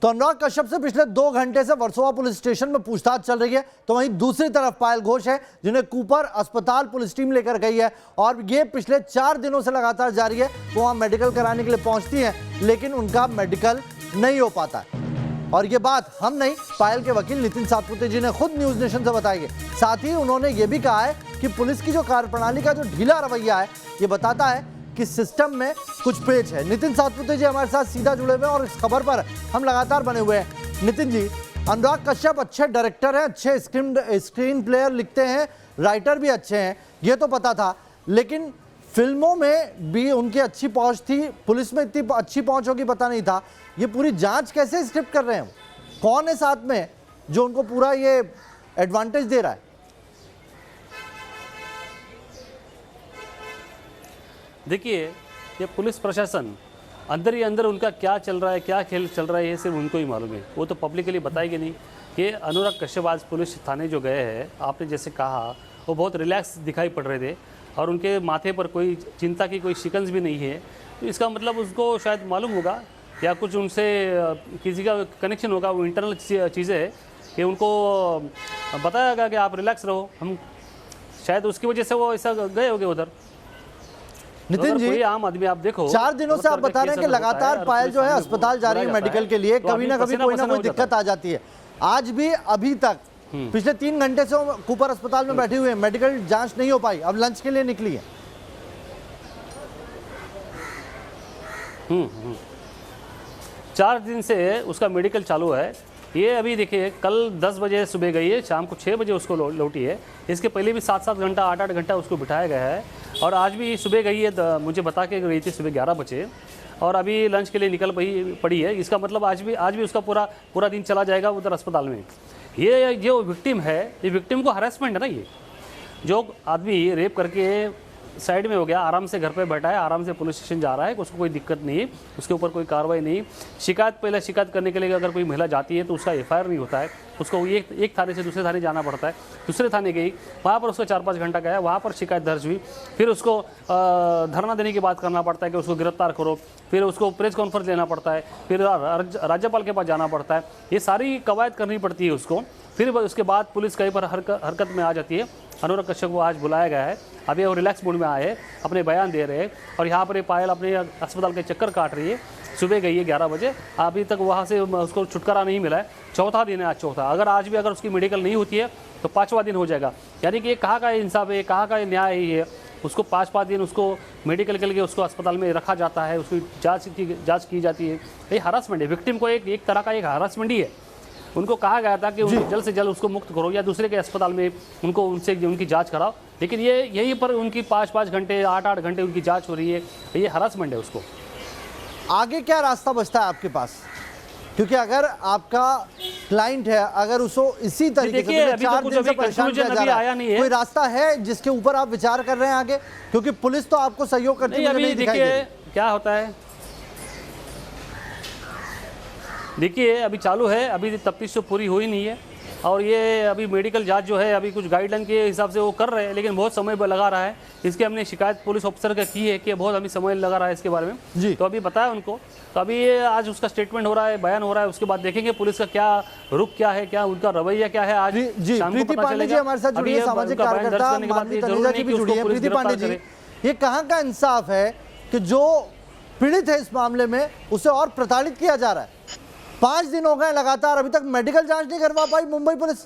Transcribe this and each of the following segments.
तो अनुराग कश्यप से पिछले 2 घंटे से वर्सोवा पुलिस स्टेशन में पूछताछ चल रही है, तो वहीं दूसरी तरफ पायल घोष है जिन्हें कूपर अस्पताल पुलिस टीम लेकर गई है और ये पिछले 4 दिनों से लगातार जारी है। वो वहां मेडिकल कराने के लिए पहुंचती हैं, लेकिन उनका मेडिकल नहीं हो पाता है। और ये बात हम नहीं, पायल के वकील नितिन सातपुते जी ने खुद न्यूज नेशन से बताई है। साथ ही उन्होंने ये भी कहा है कि पुलिस की जो कार्यप्रणाली का जो ढीला रवैया है, ये बताता है कि सिस्टम में कुछ पेच है। नितिन सातपुते जी हमारे साथ सीधा जुड़े हुए हैं और इस खबर पर हम लगातार बने हुए हैं। नितिन जी, अनुराग कश्यप अच्छे डायरेक्टर हैं, अच्छे स्क्रीन प्लेयर लिखते हैं, राइटर भी अच्छे हैं, ये तो पता था, लेकिन फिल्मों में भी उनकी अच्छी पहुंच थी, पुलिस में इतनी अच्छी पहुंच होगी पता नहीं था। ये पूरी जांच कैसे स्क्रिप्ट कर रहे हैं? कौन है साथ में जो उनको पूरा ये एडवांटेज दे रहा है? देखिए, ये पुलिस प्रशासन अंदर ही अंदर उनका क्या चल रहा है, क्या खेल चल रहा है, ये सिर्फ उनको ही मालूम है। वो तो पब्लिकली बताएगी नहीं कि अनुराग कश्यप आज पुलिस थाने जो गए हैं, आपने जैसे कहा, वो बहुत रिलैक्स दिखाई पड़ रहे थे और उनके माथे पर कोई चिंता की कोई शिकंज भी नहीं है। तो इसका मतलब उसको शायद मालूम होगा या कुछ उनसे किसी का कनेक्शन होगा, वो इंटरनल चीज़ें है कि उनको बताया गया कि आप रिलैक्स रहो, हम शायद उसकी वजह से वो ऐसा गए होंगे उधर। नितिन जी, आम आदमी आप देखो, 4 दिनों से आप बता रहे हैं कि लगातार पायल जो है अस्पताल जा रही है मेडिकल के लिए, कभी ना कभी कोई ना कोई दिक्कत आ जाती है। आज भी अभी तक पिछले 3 घंटे से कूपर अस्पताल में बैठे हुए हैं, मेडिकल जांच नहीं हो पाई, अब लंच के लिए निकली है। 4 दिन से उसका मेडिकल चालू है। ये अभी देखिए, कल 10 बजे सुबह गई है, शाम को 6 बजे उसको लौटी है। इसके पहले भी 7-7 घंटा 8-8 घंटा उसको बिठाया गया है और आज भी सुबह गई है, मुझे बता के गई थी सुबह 11 बजे और अभी लंच के लिए निकल पड़ी है। इसका मतलब आज भी उसका पूरा दिन चला जाएगा उधर अस्पताल में। ये जो विक्टिम है, ये विक्टिम को हरासमेंट है ना, ये जो आदमी रेप करके साइड में हो गया, आराम से घर पे बैठा है, आराम से पुलिस स्टेशन जा रहा है, उसको कोई दिक्कत नहीं, उसके ऊपर कोई कार्रवाई नहीं। पहले शिकायत करने के लिए अगर कोई महिला जाती है तो उसका FIR नहीं होता है, उसको एक थाने से दूसरे थाने जाना पड़ता है। दूसरे थाने गई, वहाँ पर उसको 4-5 घंटा गया, वहाँ पर शिकायत दर्ज हुई, फिर उसको धरना देने की बात करना पड़ता है कि उसको गिरफ्तार करो, फिर उसको प्रेस कॉन्फ्रेंस लेना पड़ता है, फिर राज्यपाल के पास जाना पड़ता है, ये सारी कवायद करनी पड़ती है उसको। फिर उसके बाद पुलिस कहीं पर हरकत में आ जाती है। अनुराग कश्यप को आज बुलाया गया है, अभी वो रिलैक्स मूड में आए हैं, अपने बयान दे रहे हैं और यहाँ पर पायल अपने अस्पताल के चक्कर काट रही है। सुबह गई है 11 बजे, अभी तक वहाँ से उसको छुटकारा नहीं मिला है। 4था दिन है आज, चौथा। अगर उसकी मेडिकल नहीं होती है तो 5वां दिन हो जाएगा। यानी कि ये कहाँ का इंसाफ है, कहाँ का न्याय है ये? उसको 5 दिन उसको मेडिकल के लिए उसको अस्पताल में रखा जाता है, उसकी जाँच की जाती है। ये हरासमेंट है, विक्टिम को एक तरह का एक हरासमेंट ही है। उनको कहा गया था कि जल्द से जल्द उसको मुक्त करो या दूसरे के अस्पताल में उनकी जांच कराओ, लेकिन ये यहीं पर उनकी 5-5 घंटे 8-8 घंटे उनकी जांच हो रही है। ये हरासमेंट है। उसको आगे क्या रास्ता बचता है आपके पास? क्योंकि अगर आपका क्लाइंट है, अगर उसको इसी तरीके से 4 दिन से परेशान किया जा रहा है, कोई रास्ता है जिसके ऊपर आप विचार कर रहे हैं आगे? क्योंकि पुलिस तो आपको सहयोग करती है, नहीं दिखाई दे रही। क्या होता है, देखिए अभी चालू है, अभी तफ्तीश तो पूरी हुई नहीं है और ये अभी मेडिकल जांच जो है अभी कुछ गाइडलाइन के हिसाब से वो कर रहे हैं, लेकिन बहुत समय लगा रहा है। इसकी हमने शिकायत पुलिस ऑफिसर का की है कि बहुत हमें समय लगा रहा है इसके बारे में जी। तो अभी बताया उनको, तो अभी ये आज उसका स्टेटमेंट हो रहा है, बयान हो रहा है, उसके बाद देखेंगे पुलिस का क्या रुख क्या है, क्या उनका रवैया क्या है। आज शाम को पता चलेगा। हमारे साथ जुड़ी है सामाजिक कार्यकर्ता मानवी तनुजा जी भी जुड़ी है। प्रीति पांडे जी, ये कहाँ का इंसाफ है कि जो पीड़ित है इस मामले में उसे और प्रताड़ित किया जा रहा है? 5 दिन हो गए लगातार, अभी तक मेडिकल जांच नहीं करवा पाई मुंबई पुलिस।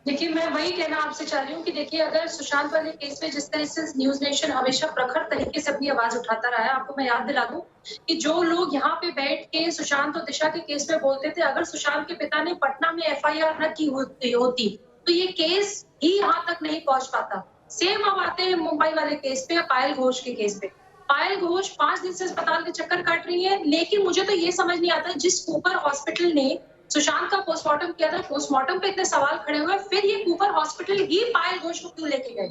देखिए, मैं वही कहना आपसे चाह रही हूँ कि देखिए, अगर सुशांत वाले केस में जिस तरह से न्यूज नेशन हमेशा प्रखर तरीके से अपनी आवाज उठाता रहा है, आपको मैं याद दिला दूं कि जो लोग यहाँ पे बैठ के सुशांत और दिशा के केस में बोलते थे, अगर सुशांत के पिता ने पटना में FIR न की होती तो ये केस ही यहाँ तक नहीं पहुंच पाता। सेम अब आते हैं मुंबई वाले केस पे, पायल घोष के केस पे। पायल घोष 5 दिन से अस्पताल के चक्कर काट रही है, लेकिन मुझे तो ये समझ नहीं आता, जिस कूपर हॉस्पिटल ने सुशांत का पोस्टमार्टम किया था, पोस्टमार्टम पे इतने सवाल खड़े हुए, फिर ये कूपर हॉस्पिटल ही पायल घोष को क्यों लेके गए?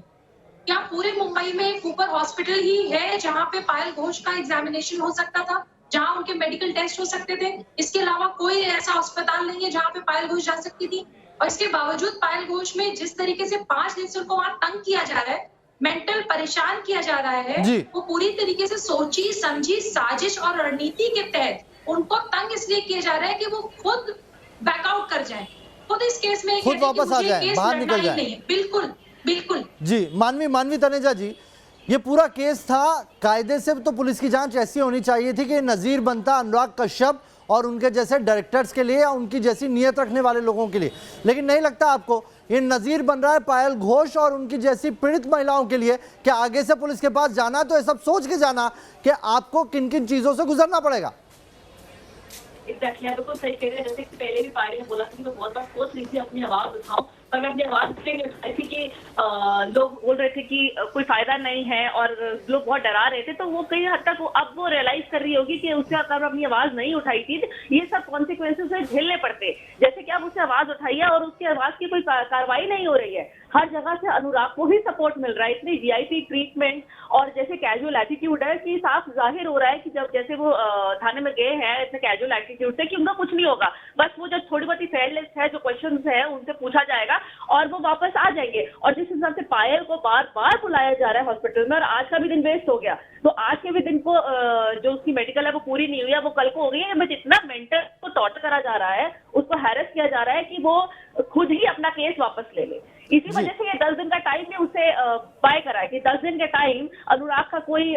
क्या पूरे मुंबई में कूपर हॉस्पिटल ही है जहाँ पे पायल घोष का एग्जामिनेशन हो सकता था, जहाँ उनके मेडिकल टेस्ट हो सकते थे? इसके अलावा कोई ऐसा अस्पताल नहीं है जहाँ पे पायल घोष जा सकती थी। और इसके बावजूद पायल घोष में जिस तरीके से 5 दिन से उनको वहां तंग किया जा रहा है, मेंटल परेशान किया जा रहा है, वो पूरी तरीके से सोची समझी साजिश और रणनीति के तहत उनको तंग इसलिए किया जा रहा है कि वो खुद बैकआउट कर जाए, खुद इस केस में खुद वापस आ जाए, बाहर निकल जाए। बिल्कुल बिल्कुल। जी मानवी तनेजा जी, ये पूरा केस था, कायदे से तो पुलिस की जांच ऐसी होनी चाहिए थी कि नजीर बनता अनुराग कश्यप और उनके जैसे डायरेक्टर्स के लिए या उनकी जैसी नीयत रखने वाले लोगों के लिए, लेकिन नहीं लगता आपको ये नजीर बन रहा है पायल घोष और उनकी जैसी पीड़ित महिलाओं के लिए कि आगे से पुलिस के पास जाना तो ये सब सोच के जाना कि आपको किन किन चीजों से गुजरना पड़ेगा? एग्जैक्टली, आप बिल्कुल सही कह रहे हैं। जैसे कि पहले भी पायरी ने बोला था कि मैं बहुत बार सोच रही थी अपनी आवाज उठाऊं, पर मैं अपनी आवाज इसलिए नहीं उठाई थी कि लोग बोल रहे थे कि कोई फायदा नहीं है और लोग बहुत डरा रहे थे, तो वो कई हद तक अब वो रियलाइज कर रही होगी कि उससे अगर अपनी आवाज नहीं उठाई थी ये सब कॉन्सिक्वेंसेस झेलने पड़ते। जैसे कि अब उससे आवाज उठाई है और उसकी आवाज की कोई कार्रवाई नहीं हो रही है, हर जगह से अनुराग को ही सपोर्ट मिल रहा है, इतनी वीआईपी ट्रीटमेंट और जैसे कैजुअल एटीट्यूड है कि साफ जाहिर हो रहा है कि जब जैसे वो थाने में गए हैं इतने कैजुअल एटीट्यूड से कि उनका कुछ नहीं होगा, बस वो जो थोड़ी बहुत फेयरलेस है जो क्वेश्चंस है उनसे पूछा जाएगा और वो वापस आ जाएंगे। और जिस हिसाब से पायल को बार बार बुलाया जा रहा है हॉस्पिटल में और आज का भी दिन वेस्ट हो गया, तो आज के भी दिन को जो उसकी मेडिकल है वो पूरी नहीं हुई है, वो कल को हो गई है, बट इतना मेंटल को टॉर्चर करा जा रहा है, उसको हैरेस किया जा रहा है कि वो खुद ही अपना केस वापस ले ले। इसी वजह से ये 10 दिन का टाइम भी उसे बाय करा है कि 10 दिन के टाइम अनुराग का कोई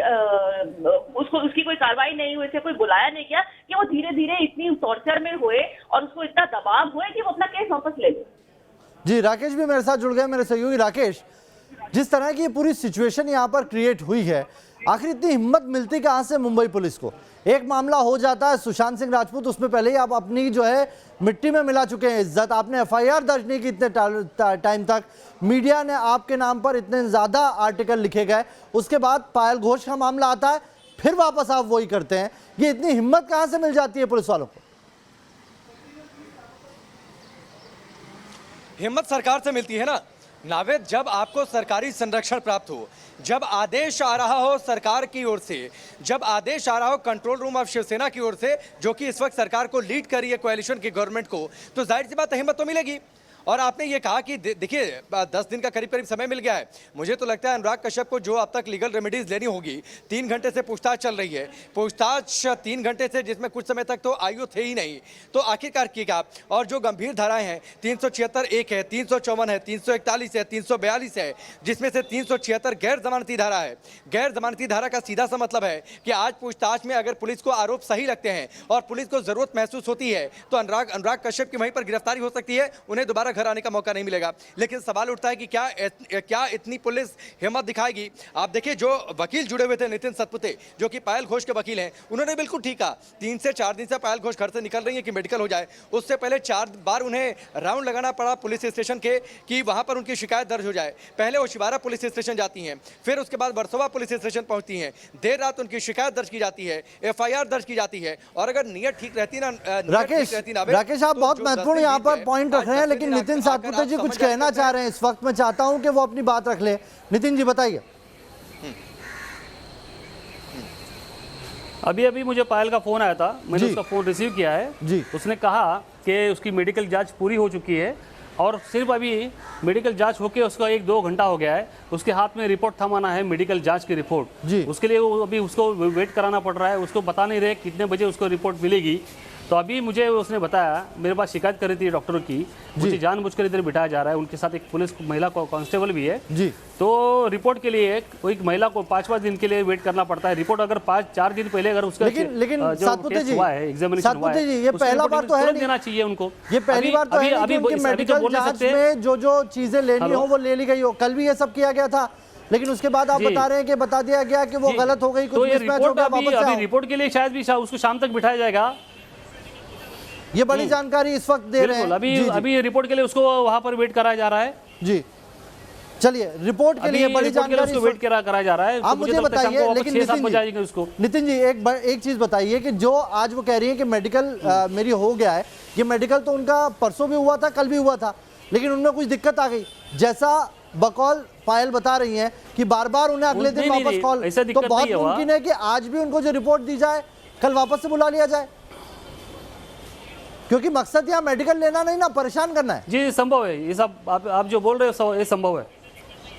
उसकी कोई कार्रवाई नहीं हुई, कोई बुलाया नहीं किया कि वो धीरे धीरे इतनी टॉर्चर में हुए और उसको इतना दबाव हुए कि वो अपना केस वापस ले ले। जी राकेश भी मेरे साथ जुड़ गए, मेरे सहयोगी राकेश, जिस तरह की पूरी सिचुएशन यहाँ पर क्रिएट हुई है, आखिर इतनी हिम्मत मिलती कहाँ से मुंबई पुलिस को? एक मामला हो जाता है सुशांत सिंह राजपूत, उसमें पहले ही आप अपनी जो है मिट्टी में मिला चुके हैं इज्जत, आपने एफआईआर दर्ज नहीं की इतने टाइम तक, मीडिया ने आपके नाम पर इतने ज़्यादा आर्टिकल लिखे गए, उसके बाद पायल घोष का मामला आता है, फिर वापस आप वही करते हैं। ये इतनी हिम्मत कहाँ से मिल जाती है पुलिस वालों को? हिम्मत सरकार से मिलती है ना नावेद, जब आपको सरकारी संरक्षण प्राप्त हो, जब आदेश आ रहा हो सरकार की ओर से, जब आदेश आ रहा हो कंट्रोल रूम ऑफ शिवसेना की ओर से, जो कि इस वक्त सरकार को लीड कर रही है कोएलिशन की गवर्नमेंट को, तो जाहिर सी बात है हिम्मत तो मिलेगी। और आपने ये कहा कि देखिए 10 दिन का करीब करीब समय मिल गया है, मुझे तो लगता है अनुराग कश्यप को जो अब तक लीगल रेमेडीज लेनी होगी, 3 घंटे से पूछताछ चल रही है, पूछताछ 3 घंटे से जिसमें कुछ समय तक तो आयु थे ही नहीं, तो आखिरकार किएगा। और जो गंभीर धाराएं हैं 376 एक है, 354 है, 341 है, 342 है, जिसमें से 376 गैर जमानती धारा है। गैर जमानती धारा का सीधा सा मतलब है कि आज पूछताछ में अगर पुलिस को आरोप सही लगते हैं और पुलिस को जरूरत महसूस होती है तो अनुराग कश्यप की वहीं पर गिरफ्तारी हो सकती है, उन्हें दोबारा घर आने का मौका नहीं मिलेगा। लेकिन सवाल उठता है कि क्या इतनी पुलिस हिम्मत दिखाएगी? आप देखिए जो वकील जुड़े हुए थे नितिन सतपुते, जो कि पायल घोष के वकील हैं, उन्होंने बिल्कुल ठीक कहा 3 से 4 दिन से पायल घोष घर से निकल रही है कि मेडिकल हो जाए, उससे पहले 4 बार उन्हें राउंड लगाना पड़ा पुलिस स्टेशन के कि वहां पर उनकी शिकायत दर्ज हो जाए। पहले वो शिवारा पुलिस स्टेशन जाती हैं, फिर उसके बाद वर्सोवा पुलिस स्टेशन पहुंचती हैं, देर रात उनकी शिकायत दर्ज की जाती है, एफआईआर दर्ज की जाती है। और अगर नियत ठीक रहती ना राकेश आप बहुत महत्वपूर्ण यहाँ पर पॉइंट रख रहे हैं, लेकिन नितिन सातपुते जी कुछ कहना चाह रहे हैं इस वक्त, मैं चाहता हूं कि वो अपनी बात रख ले। नितिन जी बताइए। अभी मुझे पायल का फोन आया था, मैंने उसका फोन रिसीव किया है जी। उसने कहा कि उसकी मेडिकल जांच पूरी हो चुकी है और सिर्फ अभी मेडिकल जांच होके उसका 1-2 घंटा हो गया है, उसके हाथ में रिपोर्ट थमाना है मेडिकल जांच की रिपोर्ट जी। उसके लिए वो अभी उसको वेट कराना पड़ रहा है, उसको बता नहीं रहे कितने बजे उसको रिपोर्ट मिलेगी। तो अभी मुझे उसने बताया, मेरे पास शिकायत कर रही थी डॉक्टरों की, मुझे जानबूझकर इधर बिठाया जा रहा है, उनके साथ एक पुलिस महिला कांस्टेबल भी है जी। तो रिपोर्ट के लिए एक महिला को 5-5 दिन के लिए वेट करना पड़ता है। रिपोर्ट अगर 5-4 दिन पहले अगर उसका लेकिन सातपुते जी हुआ है, एग्जामिनेशन हुआ है, ये पहला बार तो है नहीं देना चाहिए उनको, ये पहली बार तो है नहीं कि उनकी मेडिकल जांच में जो चीजें लेनी हो वो ले ली गई हो। कल भी ये सब किया गया था, लेकिन उसके बाद आप बता रहे हैं कि बता दिया गया कि वो गलत हो गई, कुछ मिसमैच हो गया, वापस आओ। अभी रिपोर्ट के लिए शायद भी उसको शाम तक बिठाया जाएगा। ये बड़ी जानकारी इस वक्त दे रहे हैं। अभी रिपोर्ट के लिए उसको वहां पर वेट कराया जा रहा है। जी चलिए, रिपोर्ट के लिए बड़ी जानकारी उसको वेट कराया जा रहा है। आप मुझे बताइए, लेकिन नितिन जी एक चीज बताइए कि जो आज वो कह रही है कि मेडिकल मेरी हो गया है, ये मेडिकल तो उनका परसों भी हुआ था, कल भी हुआ था, लेकिन उनमें कुछ दिक्कत आ गई, जैसा बकौल पायल बता रही हैं कि बार बार उन्हें अगले दिन वापस कॉल, तो बहुत मुमकिन है कि आज भी उनको जो रिपोर्ट दी जाए कल वापस से बुला लिया जाए, क्योंकि मकसद यहाँ मेडिकल लेना नहीं ना, परेशान करना है। जी संभव है, ये सब आप जो बोल रहे हो ये संभव है,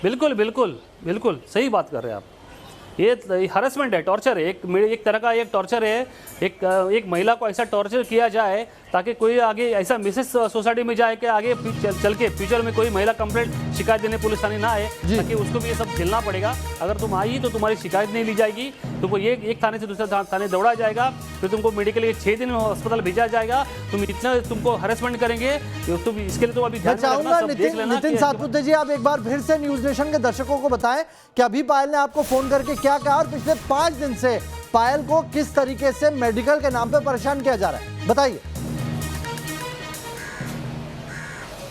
बिल्कुल बिल्कुल बिल्कुल सही बात कर रहे हैं आप। ये हरासमेंट है, टॉर्चर है, एक तरह का एक टॉर्चर है। एक महिला को ऐसा टॉर्चर किया जाए ताकि कोई आगे ऐसा मैसेज सोसाइटी में जाए कि आगे चल के फ्यूचर में कोई महिला कंप्लेंट शिकायत देने पुलिस थाने ना आए, ताकि उसको भी ये सब झेलना पड़ेगा। अगर तुम आई तो तुम्हारी शिकायत नहीं ली जाएगी, तुमको ये एक थाने से दूसरे थाने दौड़ा जाएगा, फिर तुमको मेडिकल 6 दिन अस्पताल भेजा जाएगा, तुमको हरेसमेंट करेंगे। तुम इसके लिए तो अभी मैं ध्यान में चाहूंगा रखना, सब देख लेना नितिन कि- सातपुते जी, आप एक बार फिर से न्यूज नेशन के दर्शकों को बताएं कि अभी पायल ने आपको फोन करके क्या कहा और पिछले 5 दिन से पायल को किस तरीके से मेडिकल के नाम पे परेशान किया जा रहा है, बताइए।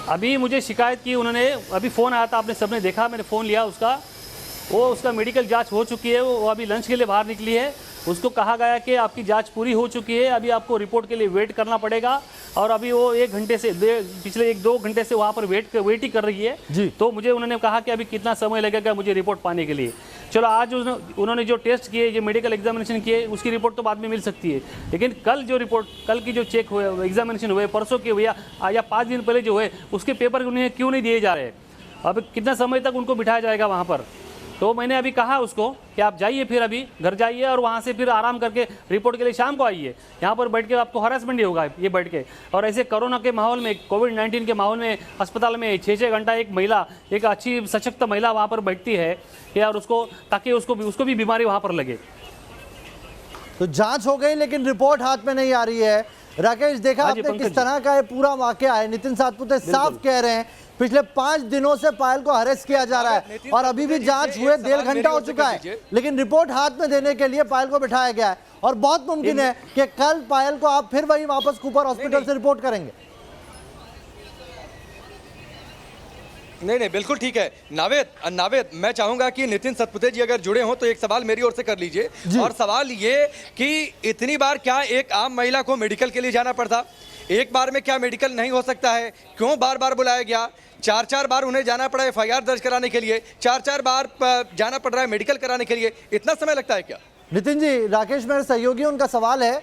अभी मुझे शिकायत की उन्होंने, अभी फ़ोन आया था, आपने सबने देखा, मैंने फ़ोन लिया उसका मेडिकल जांच हो चुकी है, वो अभी लंच के लिए बाहर निकली है। उसको कहा गया कि आपकी जांच पूरी हो चुकी है, अभी आपको रिपोर्ट के लिए वेट करना पड़ेगा। और अभी वो 1 घंटे से पिछले 1-2 घंटे से वहाँ पर वेट ही कर रही है जी। तो मुझे उन्होंने कहा कि अभी कितना समय लगेगा मुझे रिपोर्ट पाने के लिए। चलो, आज उन्होंने जो टेस्ट किए, जो मेडिकल एग्जामिनेशन किए, उसकी रिपोर्ट तो बाद में मिल सकती है, लेकिन कल की जो चेक हुए, एग्जामिनेशन हुए, परसों के हुए या 5 दिन पहले जो हुए, उसके पेपर उन्हें क्यों नहीं दिए जा रहे? अब कितना समय तक उनको बिठाया जाएगा वहाँ पर? तो मैंने अभी कहा उसको कि आप जाइए, फिर अभी घर जाइए और वहाँ से फिर आराम करके रिपोर्ट के लिए शाम को आइए। यहाँ पर बैठ के आपको हरासमेंट ही होगा ये बैठ के। और ऐसे कोरोना के माहौल में, कोविड-19 के माहौल में अस्पताल में 6-6 घंटा एक महिला, एक अच्छी सशक्त महिला वहाँ पर बैठती है यार, उसको ताकि उसको भी बीमारी वहाँ पर लगे। तो जांच हो गई लेकिन रिपोर्ट हाथ में नहीं आ रही है। राकेश, देखा हाँ जी, आपने पंकज किस जी। तरह का ये पूरा वाकया है। नितिन सातपुते साफ कह रहे हैं पिछले 5 दिनों से पायल को हरेस किया जा रहा है नितिन और अभी भी सातपुते जी जांच से हुए एक 1.5 सवाल घंटा मेरी हो ओर से चुका कर है, दीजिए। लेकिन रिपोर्ट हाथ में देने के लिए पायल को बिठाया गया है और बहुत मुमकिन है कि कल पायल को आप फिर वही वापस कूपर हॉस्पिटल से रिपोर्ट करेंगे। नहीं, बिल्कुल ठीक है। नावेद, मैं चाहूंगा कि नितिन सतपुते जी अगर जुड़े हों तो एक सवाल मेरी ओर से कर लीजिए। और सवाल ये कि इतनी बार क्या एक आम महिला को मेडिकल के लिए जाना पड़ता? एक बार में क्या मेडिकल नहीं हो सकता है? क्यों बार बार बुलाया गया? 4-4 बार उन्हें जाना पड़ा FIR दर्ज कराने के लिए, 4-4 बार जाना पड़ रहा है मेडिकल कराने के लिए, इतना समय लगता है क्या? नितिन जी, राकेश मेरे सहयोगी, उनका सवाल है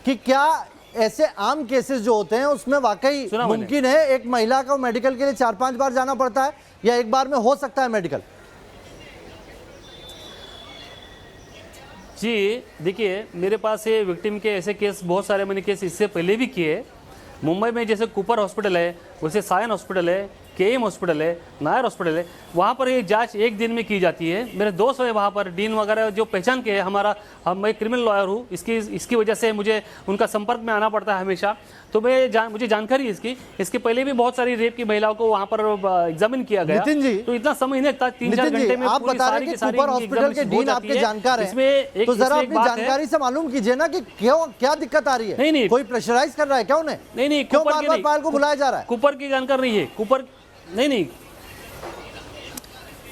कि क्या ऐसे आम केसेस जो होते हैं उसमें वाकई सुना मैंने। मुमकिन है एक महिला को मेडिकल के लिए 4-5 बार जाना पड़ता है या एक बार में हो सकता है मेडिकल? जी देखिए, मेरे पास ये विक्टिम के ऐसे केस बहुत सारे, मैंने केस इससे पहले भी किए। मुंबई में जैसे कूपर हॉस्पिटल है, वैसे सायन हॉस्पिटल है, KM हॉस्पिटल है, नायर हॉस्पिटल है, वहाँ पर ये जांच 1 दिन में की जाती है। मेरे दोस्त है वहाँ पर, डीन वगैरह जो पहचान के है मैं क्रिमिनल लॉयर हूँ, इसकी वजह से मुझे उनका संपर्क में आना पड़ता है हमेशा। तो मुझे जानकारी इसके पहले भी बहुत सारी रेप की महिलाओं को वहाँ पर एग्जामिन किया गया। नितिन जी, तो इतना समय नहीं लगता, 3-4 नितिन जी, घंटे में आप पूरी बता रहे सारी हैं की कि सारी कूपर इनकी हॉस्पिटल के examination हो डीन जाती आपके है। जानकार हैं, इसमें तो जरा एक अपनी बात है- जानकारी से मालूम कीजिए ना कि क्या दिक्कत आ रही है। नहीं, कोई प्रेशराइज कर रहा है क्या उन्हें? नहीं, क्यों कूपर बार की बार नहीं। पायल को बुलाया जा रहा है? कूपर की जानकार नहीं है, कूपर नहीं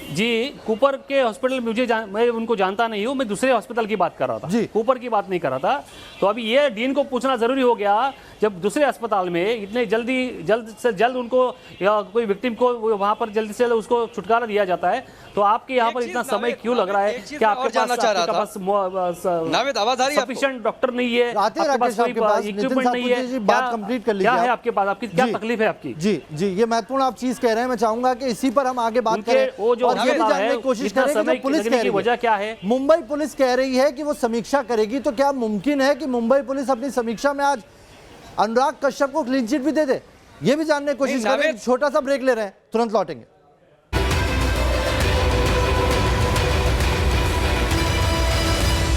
जी, कूपर के हॉस्पिटल मैं उनको जानता नहीं हूँ, मैं दूसरे हॉस्पिटल की बात कर रहा था जी। कूपर की बात नहीं कर रहा था। तो अभी ये डीन को पूछना जरूरी हो गया, जब दूसरे अस्पताल में इतने जल्द से जल्द उनको या कोई विक्टिम को वहाँ पर जल्दी से उसको छुटकारा दिया जाता है, तो आपके यहाँ पर इतना समय क्यों लग रहा है कि आपके पास नावेद, आवाज आ रही है आपको? सफिशिएंट डॉक्टर नहीं है, आते हैं आपके पास राकेश आपके कोई पास। नितिन इक्विपमेंट नहीं है, सातपुते जी, बात कंप्लीट कर लीजिए क्या है आप। आपके पास, आपकी क्या जी। तकलीफ है आपकी? जी, ये महत्वपूर्ण आप चीज कह रहे हैं। मैं चाहूंगा कि इसी पर हम आगे बात उनके करें वो जो और ये भी अस्पताल जानने है, की कोशिश इतना करें कि समय जो पुलिस लगने कह की रही वजह क्या है? मुंबई पुलिस कह रही है कि वो समीक्षा करेगी, तो क्या मुमकिन है कि मुंबई पुलिस अपनी समीक्षा में आज अनुराग कश्यप को क्लीन चिट भी दे दे? ये भी जानने की कोशिश नहीं, करें। छोटा सा ब्रेक ले रहे हैं, तुरंत लौटेंगे।